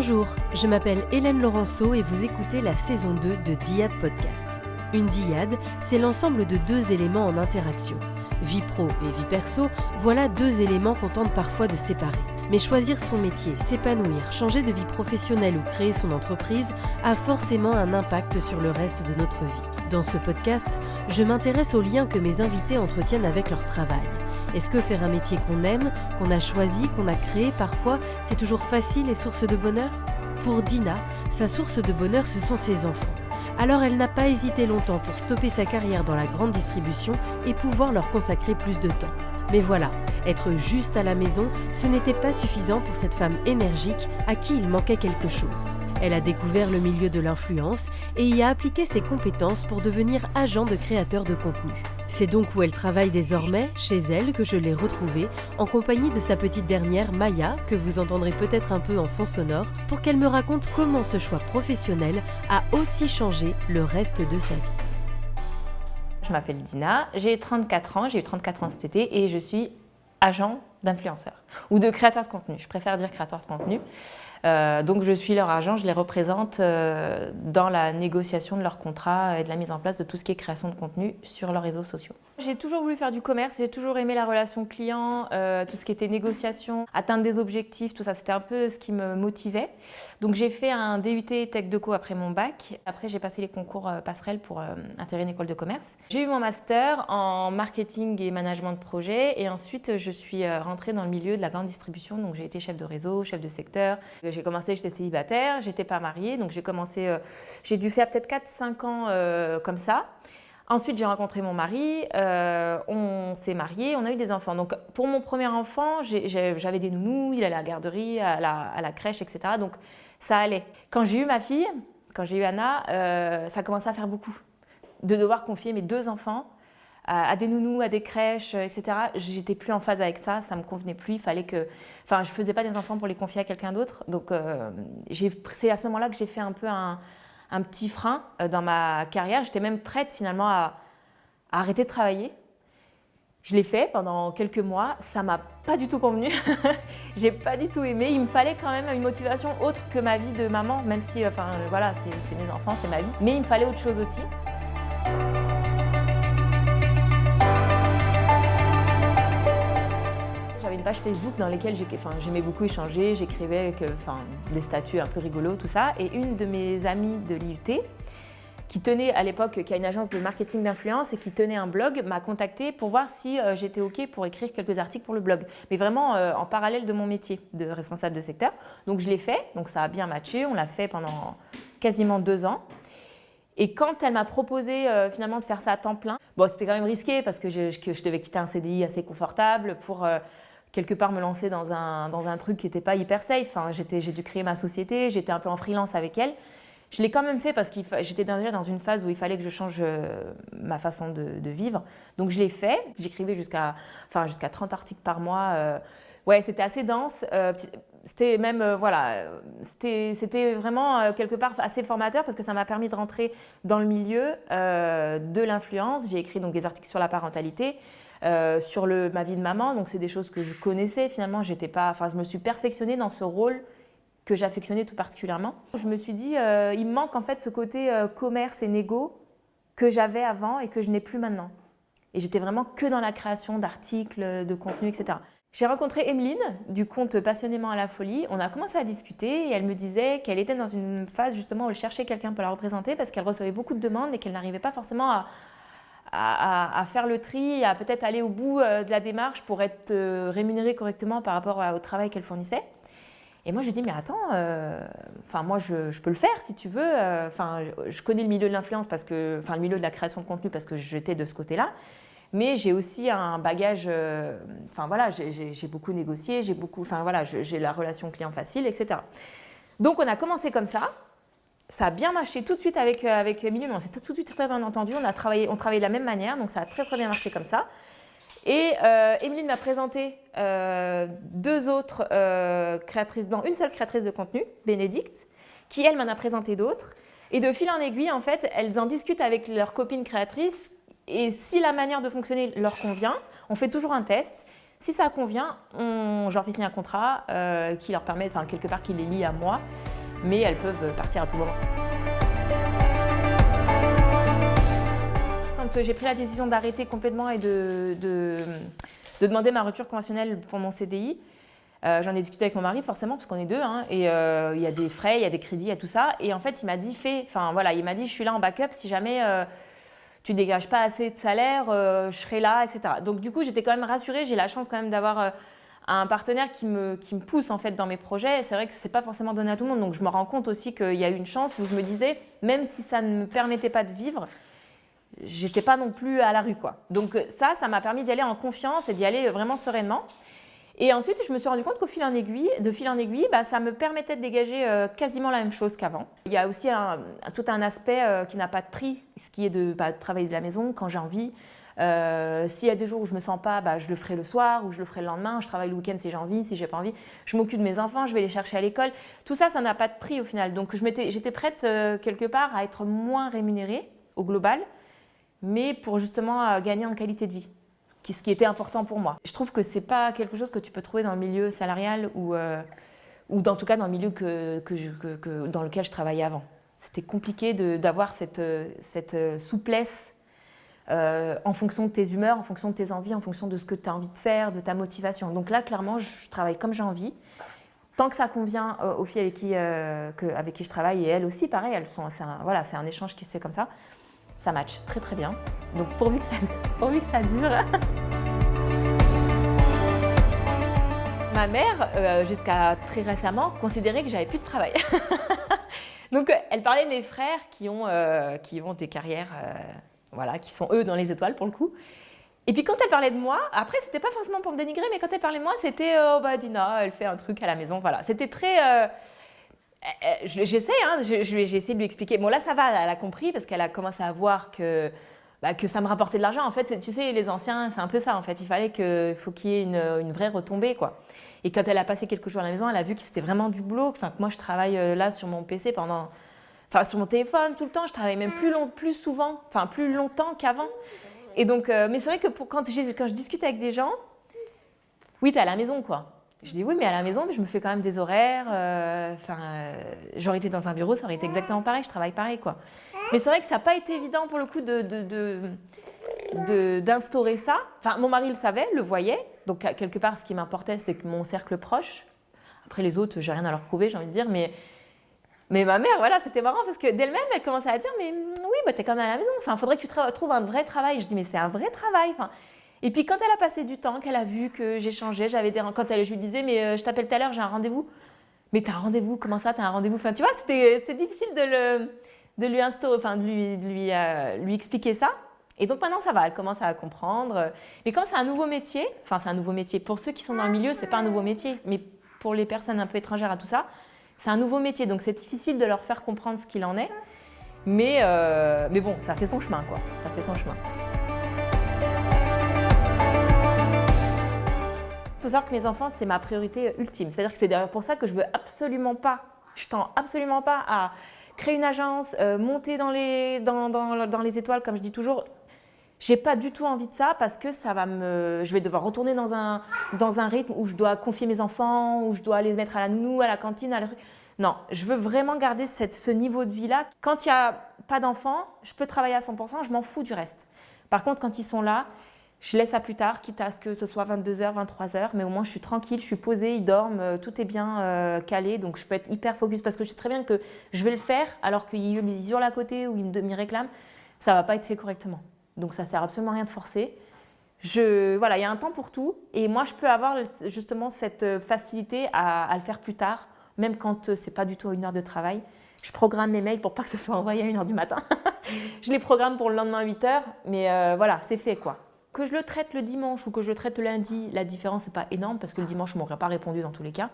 Bonjour, je m'appelle Hélène Laurenceau et vous écoutez la saison 2 de Dyad Podcast. Une dyade, c'est l'ensemble de deux éléments en interaction. Vie pro et vie perso, voilà deux éléments qu'on tente parfois de séparer. Mais choisir son métier, s'épanouir, changer de vie professionnelle ou créer son entreprise a forcément un impact sur le reste de notre vie. Dans ce podcast, je m'intéresse aux liens que mes invités entretiennent avec leur travail. Est-ce que faire un métier qu'on aime, qu'on a choisi, qu'on a créé parfois, c'est toujours facile et source de bonheur ? Pour Dina, sa source de bonheur, ce sont ses enfants. Alors elle n'a pas hésité longtemps pour stopper sa carrière dans la grande distribution et pouvoir leur consacrer plus de temps. Mais voilà, être juste à la maison, ce n'était pas suffisant pour cette femme énergique à qui il manquait quelque chose. Elle a découvert le milieu de l'influence et y a appliqué ses compétences pour devenir agent de créateur de contenu. C'est donc où elle travaille désormais, chez elle, que je l'ai retrouvée, en compagnie de sa petite dernière, Maya, que vous entendrez peut-être un peu en fond sonore, pour qu'elle me raconte comment ce choix professionnel a aussi changé le reste de sa vie. Je m'appelle Dina, j'ai 34 ans, j'ai eu 34 ans cet été et je suis agent d'influenceur ou de créateur de contenu. Je préfère dire créateur de contenu. Donc je suis leur agent, je les représente dans la négociation de leur contrat et de la mise en place de tout ce qui est création de contenu sur leurs réseaux sociaux. J'ai toujours voulu faire du commerce, j'ai toujours aimé la relation client, tout ce qui était négociation, atteindre des objectifs, tout ça, c'était un peu ce qui me motivait. Donc j'ai fait un DUT Tech Deco après mon bac. Après j'ai passé les concours passerelles pour intégrer une école de commerce. J'ai eu mon master en marketing et management de projet et ensuite je suis rentrée dans le milieu de la grande distribution. Donc j'ai été chef de réseau, chef de secteur. J'ai commencé, j'étais célibataire, j'étais pas mariée, donc j'ai dû faire peut-être 4-5 ans comme ça. Ensuite, j'ai rencontré mon mari, on s'est mariés, on a eu des enfants. Donc, pour mon premier enfant, j'avais des nounous, il allait à la garderie, à la crèche, etc. Donc, ça allait. Quand j'ai eu ma fille, quand j'ai eu Anna, ça commençait à faire beaucoup. De devoir confier mes 2 enfants à des nounous, à des crèches, etc. J'étais plus en phase avec ça, ça me convenait plus. Il fallait que, je faisais pas des enfants pour les confier à quelqu'un d'autre. Donc, c'est à ce moment-là que j'ai fait un peu un petit frein dans ma carrière. J'étais même prête finalement à arrêter de travailler. Je l'ai fait pendant quelques mois, ça m'a pas du tout convenu. J'ai pas du tout aimé. Il me fallait quand même une motivation autre que ma vie de maman, même si, voilà, c'est mes enfants, c'est ma vie. Mais il me fallait autre chose aussi. J'avais une page Facebook dans laquelle j'aimais beaucoup échanger, j'écrivais des statuts un peu rigolos, tout ça. Et une de mes amies de l'IUT, qui tenait à l'époque, qui a une agence de marketing d'influence et qui tenait un blog, m'a contactée pour voir si j'étais OK pour écrire quelques articles pour le blog. Mais vraiment en parallèle de mon métier de responsable de secteur. Donc je l'ai fait, donc ça a bien matché, on l'a fait pendant quasiment 2 ans. Et quand elle m'a proposé finalement de faire ça à temps plein, bon, c'était quand même risqué parce que je devais quitter un CDI assez confortable pour quelque part me lancer dans un truc qui n'était pas hyper safe. J'ai dû créer ma société, j'étais un peu en freelance avec elle. Je l'ai quand même fait parce que j'étais déjà dans une phase où il fallait que je change ma façon de vivre. Donc je l'ai fait, j'écrivais jusqu'à 30 articles par mois. Ouais, c'était assez dense. C'était même, c'était vraiment quelque part assez formateur parce que ça m'a permis de rentrer dans le milieu de l'influence. J'ai écrit donc des articles sur la parentalité, sur ma vie de maman. Donc c'est des choses que je connaissais finalement. Je me suis perfectionnée dans ce rôle que j'affectionnais tout particulièrement. Je me suis dit, il me manque en fait ce côté commerce et négo que j'avais avant et que je n'ai plus maintenant. Et j'étais vraiment que dans la création d'articles, de contenus, etc. J'ai rencontré Emeline du compte Passionnément à la folie. On a commencé à discuter et elle me disait qu'elle était dans une phase justement où elle cherchait quelqu'un pour la représenter parce qu'elle recevait beaucoup de demandes et qu'elle n'arrivait pas forcément à faire le tri, à peut-être aller au bout de la démarche pour être rémunérée correctement par rapport au travail qu'elle fournissait. Et moi, je lui dis, mais attends, moi, je peux le faire si tu veux. Je connais le milieu de l'influence, le milieu de la création de contenu parce que j'étais de ce côté-là. Mais j'ai aussi un bagage, j'ai beaucoup négocié, j'ai la relation client facile, etc. Donc, on a commencé comme ça. Ça a bien marché tout de suite avec Emily, mais on s'est tout de suite très bien entendu. On travaillait de la même manière, donc ça a très, très bien marché comme ça. Et Emeline m'a présenté 2 autres créatrices, une seule créatrice de contenu, Bénédicte, qui elle m'en a présenté d'autres. Et de fil en aiguille, en fait, elles en discutent avec leurs copines créatrices. Et si la manière de fonctionner leur convient, on fait toujours un test. Si ça convient, je leur fais signer un contrat qui leur permet, quelque part, qui les lie à moi. mais elles peuvent partir à tout moment. Quand j'ai pris la décision d'arrêter complètement et de demander ma rupture conventionnelle pour mon CDI, j'en ai discuté avec mon mari forcément parce qu'on est deux, hein, et il y a des frais, il y a des crédits, il y a tout ça. Et en fait, il m'a dit, il m'a dit, je suis là en backup si jamais tu dégages pas assez de salaire, je serai là, etc. Donc du coup, j'étais quand même rassurée. J'ai la chance quand même d'avoir un partenaire qui me pousse en fait dans mes projets. C'est vrai que c'est pas forcément donné à tout le monde. Donc je me rends compte aussi qu'il y a eu une chance où je me disais, même si ça ne me permettait pas de vivre, j'étais pas non plus à la rue, quoi. Donc ça m'a permis d'y aller en confiance et d'y aller vraiment sereinement. Et ensuite, je me suis rendu compte qu'au fil en aiguille, ça me permettait de dégager quasiment la même chose qu'avant. Il y a aussi tout un aspect qui n'a pas de prix, ce qui est de travailler de la maison quand j'ai envie. S'il y a des jours où je ne me sens pas, je le ferai le soir ou je le ferai le lendemain. Je travaille le week-end si j'ai envie, si j'ai pas envie. Je m'occupe de mes enfants, je vais les chercher à l'école. Tout ça, ça n'a pas de prix au final. Donc j'étais prête quelque part à être moins rémunérée au global, mais pour justement gagner en qualité de vie, ce qui était important pour moi. Je trouve que ce n'est pas quelque chose que tu peux trouver dans le milieu salarial ou en tout cas dans le milieu dans lequel je travaillais avant. C'était compliqué d'avoir cette souplesse en fonction de tes humeurs, en fonction de tes envies, en fonction de ce que tu as envie de faire, de ta motivation. Donc là, clairement, je travaille comme j'ai envie. Tant que ça convient aux filles avec qui je travaille, et elles aussi, pareil, c'est un échange qui se fait comme ça. Ça match très très bien. Donc pourvu que ça dure. Ma mère, jusqu'à très récemment, considérait que j'avais plus de travail. Donc elle parlait de mes frères qui ont des carrières, qui sont eux dans les étoiles pour le coup. Et puis quand elle parlait de moi, après c'était pas forcément pour me dénigrer, mais quand elle parlait de moi, c'était Dina, elle fait un truc à la maison, voilà. C'était très j'essaie, j'ai essayé de lui expliquer. Bon là ça va, elle a compris parce qu'elle a commencé à voir que ça me rapportait de l'argent. En fait, tu sais, les anciens, c'est un peu ça en fait. Il faut qu'il y ait une vraie retombée, quoi. Et quand elle a passé quelques jours à la maison, elle a vu que c'était vraiment du boulot. Que moi je travaille là sur mon PC sur mon téléphone tout le temps. Je travaille même plus souvent, plus longtemps qu'avant. Et donc, mais c'est vrai que quand je discute avec des gens, oui, t'es à la maison, quoi. Je dis oui, mais à la maison, je me fais quand même des horaires. J'aurais été dans un bureau, ça aurait été exactement pareil. Je travaille pareil, quoi. Mais c'est vrai que ça n'a pas été évident pour le coup d'instaurer ça. Enfin, mon mari le savait, le voyait. Donc quelque part, ce qui m'importait, c'est que mon cercle proche. Après les autres, j'ai rien à leur prouver, j'ai envie de dire. Mais ma mère, voilà, c'était marrant parce que d'elle-même, elle commençait à dire, mais oui, t'es quand même à la maison. Enfin, faudrait que tu trouves un vrai travail. Je dis, mais c'est un vrai travail. Enfin. Et puis quand elle a passé du temps, qu'elle a vu que j'ai changé, je lui disais, mais je t'appelle tout à l'heure, j'ai un rendez-vous. Mais t'as un rendez-vous, comment ça, t'as un rendez-vous? Enfin, tu vois, c'était difficile de lui instaurer, de lui expliquer ça. Et donc maintenant ça va, elle commence à comprendre. Mais comme c'est un nouveau métier, pour ceux qui sont dans le milieu, c'est pas un nouveau métier, mais pour les personnes un peu étrangères à tout ça, c'est un nouveau métier. Donc c'est difficile de leur faire comprendre ce qu'il en est. Mais bon, ça fait son chemin, quoi. Ça fait son chemin. Il faut savoir que mes enfants, c'est ma priorité ultime. C'est-à-dire que c'est d'ailleurs pour ça que je tends absolument pas à créer une agence, monter dans les étoiles, comme je dis toujours. J'ai pas du tout envie de ça parce que je vais devoir retourner dans un rythme où je dois confier mes enfants, où je dois les mettre à la nounou, à la cantine, Non, je veux vraiment garder ce niveau de vie-là. Quand il n'y a pas d'enfants, je peux travailler à 100%, je m'en fous du reste. Par contre, quand ils sont là, je laisse à plus tard, quitte à ce que ce soit 22h, 23h, mais au moins je suis tranquille, je suis posée, ils dorment, tout est bien calé, donc je peux être hyper focus parce que je sais très bien que je vais le faire alors qu'ils hurlent à côté ou ils me réclament, ça ne va pas être fait correctement. Donc ça ne sert absolument à rien de forcer. Voilà, il y a un temps pour tout et moi je peux avoir justement cette facilité à le faire plus tard, même quand ce n'est pas du tout une heure de travail. Je programme mes mails pour pas que ce soit envoyé à 1h du matin. Je les programme pour le lendemain à 8h, mais voilà, c'est fait, quoi. Que je le traite le dimanche ou que je le traite le lundi, la différence n'est pas énorme parce que le dimanche, je ne m'aurais pas répondu dans tous les cas.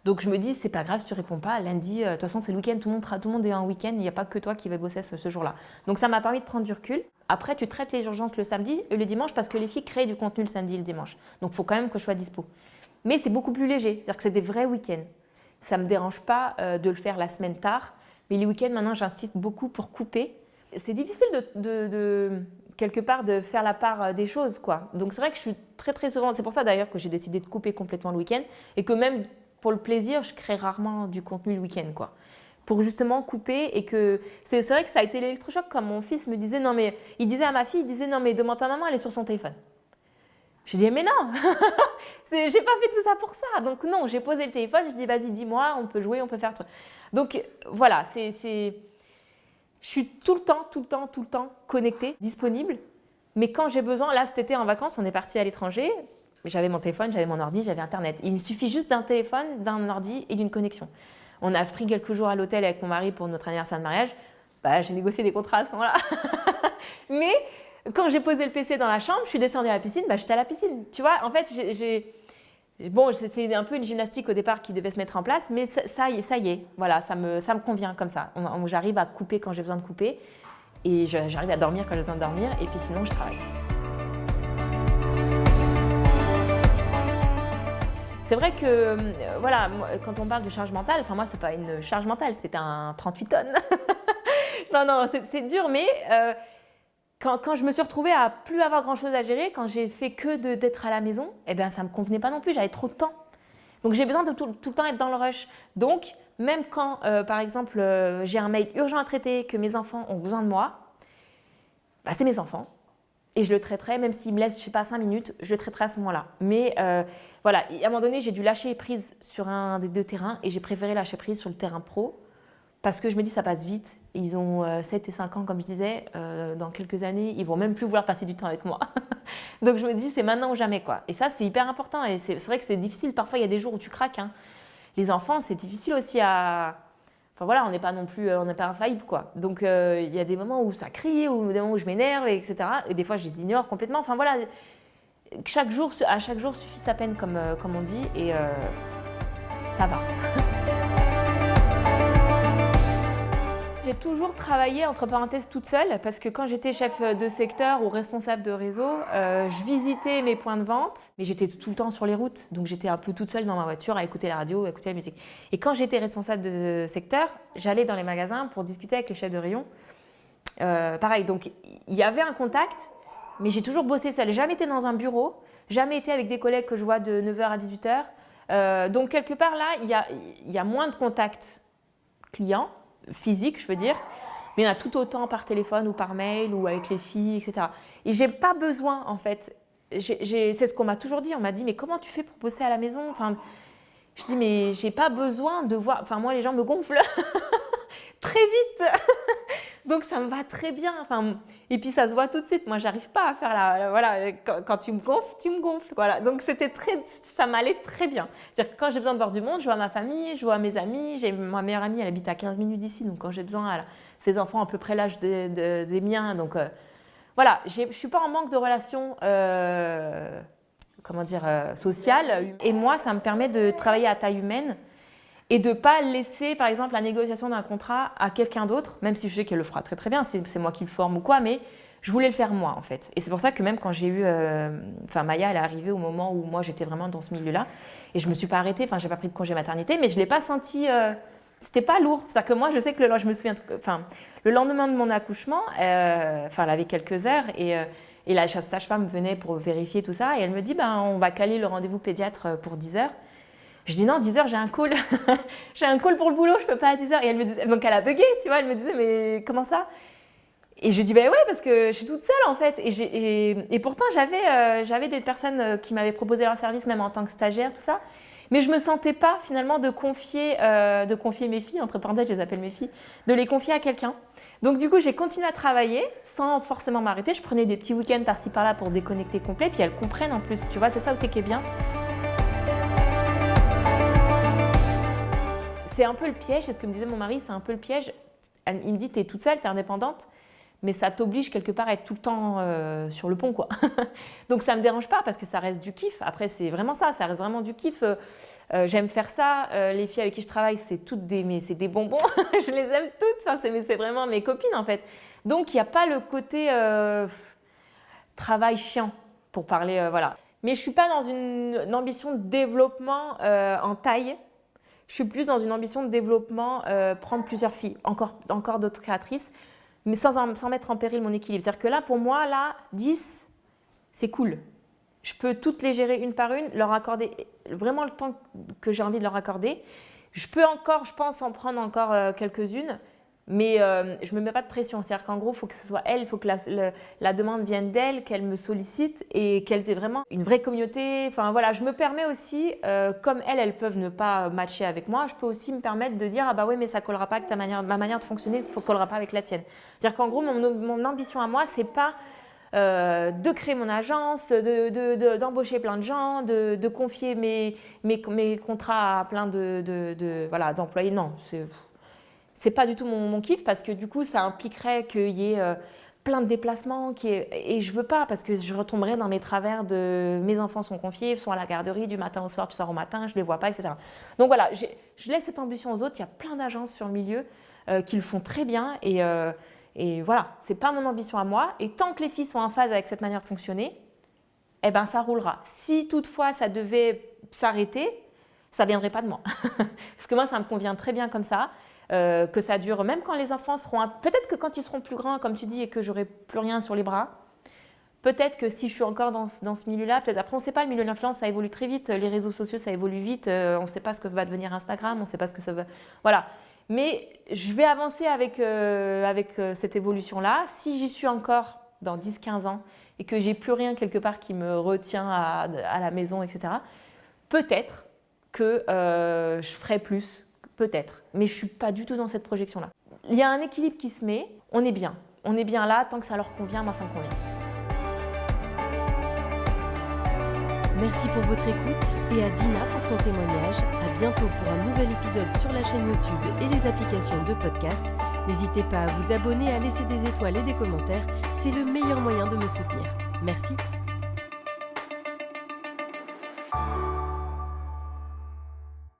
Donc je me dis, c'est pas grave si tu ne réponds pas. Lundi, de toute façon, c'est le week-end, tout le monde est en week-end, il n'y a pas que toi qui vas bosser ce jour-là. Donc ça m'a permis de prendre du recul. Après, tu traites les urgences le samedi et le dimanche parce que les filles créent du contenu le samedi et le dimanche. Donc il faut quand même que je sois dispo. Mais c'est beaucoup plus léger, c'est-à-dire que c'est des vrais week-ends. Ça ne me dérange pas de le faire la semaine tard, mais les week-ends, maintenant, j'insiste beaucoup pour couper. C'est difficile quelque part de faire la part des choses, quoi. Donc c'est vrai que je suis très très souvent, c'est pour ça d'ailleurs que j'ai décidé de couper complètement le week-end et que même pour le plaisir, je crée rarement du contenu le week-end, quoi. pour justement couper et que c'est vrai que ça a été l'électrochoc quand mon fils me disait non mais il disait à ma fille non mais demande ta maman, elle est sur son téléphone. Je dis mais non, j'ai pas fait tout ça pour ça. Donc non, j'ai posé le téléphone, je dis vas-y dis-moi, on peut jouer, on peut faire truc. Donc voilà, je suis tout le temps connectée, disponible. Mais quand j'ai besoin, là cet été en vacances, on est parti à l'étranger. J'avais mon téléphone, j'avais mon ordi, j'avais Internet. Il me suffit juste d'un téléphone, d'un ordi et d'une connexion. On a pris quelques jours à l'hôtel avec mon mari pour notre anniversaire de mariage. J'ai négocié des contrats à ce moment-là. Mais quand j'ai posé le PC dans la chambre, je suis descendue à la piscine, j'étais à la piscine. Tu vois, en fait, bon, c'est un peu une gymnastique au départ qui devait se mettre en place, mais ça y est, voilà, ça me convient comme ça. J'arrive à couper quand j'ai besoin de couper et j'arrive à dormir quand j'ai besoin de dormir et puis sinon, je travaille. C'est vrai que, voilà, quand on parle de charge mentale, enfin moi, c'est pas une charge mentale, c'est un 38 tonnes. non, c'est dur, mais quand je me suis retrouvée à plus avoir grand-chose à gérer, quand j'ai fait que d'être à la maison, eh bien, ça me convenait pas non plus, j'avais trop de temps. Donc, j'ai besoin de tout le temps être dans le rush. Donc, même quand, par exemple, j'ai un mail urgent à traiter, que mes enfants ont besoin de moi, c'est mes enfants. Et je le traiterai, même s'il me laisse, je sais pas, 5 minutes, je le traiterai à ce moment-là. Mais voilà, et à un moment donné, j'ai dû lâcher prise sur un des 2 terrains et j'ai préféré lâcher prise sur le terrain pro parce que je me dis ça passe vite. Ils ont 7 et 5 ans, comme je disais. Dans quelques années, ils vont même plus vouloir passer du temps avec moi. Donc je me dis c'est maintenant ou jamais, quoi. Et ça, c'est hyper important. Et c'est vrai que c'est difficile. Parfois, il y a des jours où tu craques. Hein. Les enfants, c'est difficile aussi à... Enfin voilà, on n'est pas non plus, on n'est pas infaillible, quoi. Donc il y a des moments où ça crie, ou des moments où je m'énerve, etc. Et des fois, je les ignore complètement. Enfin voilà, à chaque jour suffit sa peine, comme on dit, et ça va. J'ai toujours travaillé, entre parenthèses, toute seule, parce que quand j'étais chef de secteur ou responsable de réseau, je visitais mes points de vente, mais j'étais tout le temps sur les routes. Donc j'étais un peu toute seule dans ma voiture à écouter la radio, à écouter la musique. Et quand j'étais responsable de secteur, j'allais dans les magasins pour discuter avec les chefs de rayon. Pareil, donc il y avait un contact, mais j'ai toujours bossé seule. J'ai jamais été dans un bureau, jamais été avec des collègues que je vois de 9h à 18h. Donc quelque part là, il y a moins de contact client, physique, je veux dire, mais il y en a tout autant par téléphone ou par mail ou avec les filles, etc. Et j'ai pas besoin, en fait. C'est ce qu'on m'a toujours dit. On m'a dit, mais comment tu fais pour bosser à la maison? Enfin, je dis, mais j'ai pas besoin de voir. Enfin, moi, les gens me gonflent très vite. Donc, ça me va très bien. Enfin, et puis, ça se voit tout de suite. Moi, j'arrive pas à faire voilà, quand tu me gonfles, tu me gonfles. Voilà. Donc, ça m'allait très bien. C'est-à-dire que quand j'ai besoin de voir du monde, je vois ma famille, je vois mes amis. Ma meilleure amie, elle habite à 15 minutes d'ici. Donc, quand j'ai besoin, ses enfants à peu près l'âge des miens. Donc, voilà, je suis pas en manque de relations sociales. Et moi, ça me permet de travailler à taille humaine. Et de ne pas laisser, par exemple, la négociation d'un contrat à quelqu'un d'autre, même si je sais qu'elle le fera très très bien, c'est moi qui le forme ou quoi, mais je voulais le faire moi en fait. Et c'est pour ça que même quand j'ai eu... Maya, elle est arrivée au moment où moi j'étais vraiment dans ce milieu-là, et je ne me suis pas arrêtée, j'ai pas pris de congé maternité, mais je ne l'ai pas senti... c'était pas lourd. C'est-à-dire que moi, je sais que je me souviens... le lendemain de mon accouchement, elle avait quelques heures, et la sage-femme venait pour vérifier tout ça, et elle me dit, on va caler le rendez-vous pédiatre pour 10h. Je dis non, 10h, j'ai un call. J'ai un call pour le boulot, je peux pas à 10h. Et elle me disait, donc elle a bugué, tu vois, elle me disait, mais comment ça? Et je dis, ouais, parce que je suis toute seule en fait. Et pourtant, j'avais des personnes qui m'avaient proposé leur service, même en tant que stagiaire, tout ça. Mais je me sentais pas finalement de confier mes filles, entre parenthèses, je les appelle mes filles, de les confier à quelqu'un. Donc du coup, j'ai continué à travailler sans forcément m'arrêter. Je prenais des petits week-ends par-ci par-là pour déconnecter complet. Puis elles comprennent en plus, tu vois, c'est ça aussi qui est bien. C'est un peu le piège, c'est ce que me disait mon mari, c'est un peu le piège. Il me dit, tu es toute seule, tu es indépendante, mais ça t'oblige quelque part à être tout le temps sur le pont, quoi. Donc ça ne me dérange pas parce que ça reste du kiff. Après, c'est vraiment ça reste vraiment du kiff. J'aime faire ça. Les filles avec qui je travaille, c'est des bonbons. Je les aime toutes. C'est vraiment mes copines, en fait. Donc, il n'y a pas le côté travail chiant, pour parler, voilà. Mais je ne suis pas dans une ambition de développement en taille. Je suis plus dans une ambition de développement, prendre plusieurs filles, encore d'autres créatrices, mais sans mettre en péril mon équilibre. C'est-à-dire que là, pour moi, 10, c'est cool. Je peux toutes les gérer une par une, leur accorder vraiment le temps que j'ai envie de leur accorder, Je peux encore, je pense, en prendre encore quelques-unes, mais je ne me mets pas de pression. C'est-à-dire qu'en gros, il faut que ce soit elle, il faut que la demande vienne d'elle, qu'elle me sollicite et qu'elles aient vraiment une vraie communauté. Enfin voilà, je me permets aussi, comme elles peuvent ne pas matcher avec moi, je peux aussi me permettre de dire « Ah bah oui, mais ça ne collera pas avec ma manière de fonctionner, ça ne collera pas avec la tienne ». C'est-à-dire qu'en gros, mon ambition à moi, ce n'est pas de créer mon agence, d'embaucher plein de gens, de confier mes contrats à plein d'employés. Non, c'est pas du tout mon kiff parce que du coup, ça impliquerait qu'il y ait plein de déplacements et je veux pas parce que je retomberais dans mes travers de mes enfants sont confiés, ils sont à la garderie du matin au soir, du soir au matin, je les vois pas, etc. Donc voilà, je laisse cette ambition aux autres. Il y a plein d'agences sur le milieu qui le font très bien et voilà, c'est pas mon ambition à moi. Et tant que les filles sont en phase avec cette manière de fonctionner, eh ben ça roulera. Si toutefois ça devait s'arrêter, ça viendrait pas de moi. Parce que moi, ça me convient très bien comme ça. Que ça dure, même quand les enfants seront… Peut-être que quand ils seront plus grands, comme tu dis, et que j'aurai plus rien sur les bras, peut-être que si je suis encore dans ce milieu-là, peut-être après, on ne sait pas, le milieu de l'influence, ça évolue très vite, les réseaux sociaux, ça évolue vite, on ne sait pas ce que va devenir Instagram, on ne sait pas ce que ça va… Voilà. Mais je vais avancer avec cette évolution-là. Si j'y suis encore dans 10-15 ans et que j'ai plus rien quelque part qui me retient à la maison, etc., peut-être que je ferai plus. Peut-être, mais je ne suis pas du tout dans cette projection-là. Il y a un équilibre qui se met, on est bien. On est bien là, tant que ça leur convient, moi ça me convient. Merci pour votre écoute et à Dina pour son témoignage. À bientôt pour un nouvel épisode sur la chaîne YouTube et les applications de podcast. N'hésitez pas à vous abonner, à laisser des étoiles et des commentaires, c'est le meilleur moyen de me soutenir. Merci.